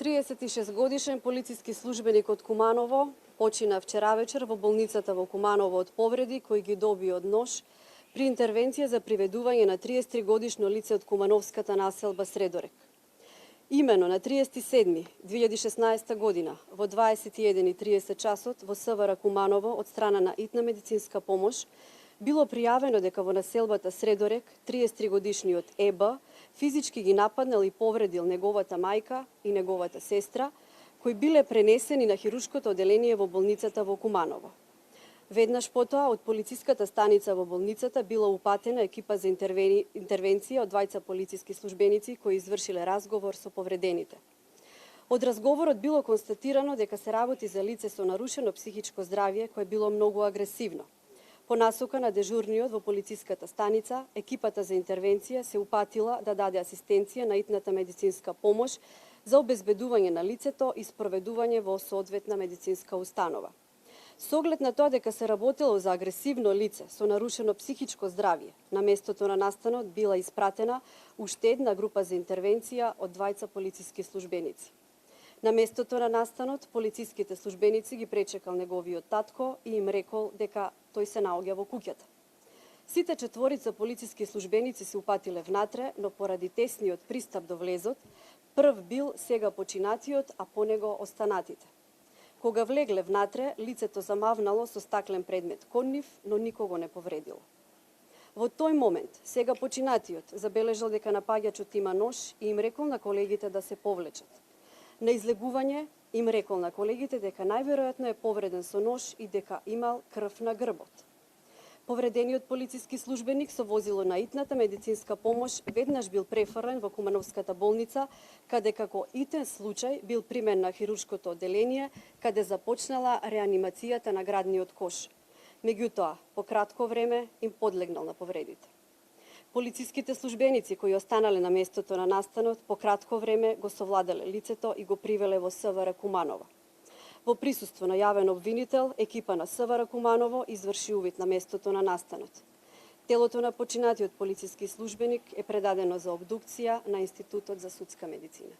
36-годишен полициски службеник од Куманово почина вчера вечер во болницата во Куманово од повреди кои ги доби од нож при интервенција за приведување на 33-годишно лице од кумановската населба Средорек. Имено на 30.7.2016 година во 21:30 часот во СВР Куманово од страна на итна медицинска помош било пријавено дека во населбата Средорек 33-годишниот ЕБ физички ги нападнал и повредил неговата мајка и неговата сестра, кои биле пренесени на хируршкото оделение во болницата во Куманово. Веднаш потоа од полициската станица во болницата била упатена екипа за интервенција од двајца полициски службеници кои извршиле разговор со повредените. Од разговорот било констатирано дека се работи за лице со нарушено психичко здравје кое било многу агресивно. По насока на дежурниот во полициската станица, екипата за интервенција се упатила да даде асистенција на итната медицинска помош за обезбедување на лицето и спроведување во соодветна медицинска установа. Со оглед на тоа дека се работело за агресивно лице со нарушено психичко здравје, на местото на настанот била испратена уште една група за интервенција од двајца полициски службеници. На местото на настанот, полициските службеници ги пречекал неговиот татко и им рекол дека тој се наоѓа во куќата. Сите четворица полициски службеници се упатиле внатре, но поради тесниот пристап до влезот, прв бил сега починатиот, а по него останатите. Кога влегле внатре, лицето замавнало со стаклен предмет кон нив, но никого не повредило. Во тој момент, сега починатиот забележал дека напаѓачот има нож и им рекол на колегите да се повлечат. На излегување им рекол на колегите дека најверојатно е повреден со нож и дека имал крв на грбот. Повредениот полициски службеник со возило на итната медицинска помош веднаш бил префрлен во Кумановската болница, каде како итен случај бил примен на хируршкото оделение, каде започнала реанимацијата на градниот кош. Меѓутоа, по кратко време им подлегнал на повредите. Полициските службеници кои останале на местото на настанот по кратко време го совладале лицето и го привеле во СВР Куманово. Во присуство на јавен обвинител, екипа на СВР Куманово изврши увид на местото на настанот. Телото на починатиот полициски службеник е предадено за обдукција на Институтот за судска медицина.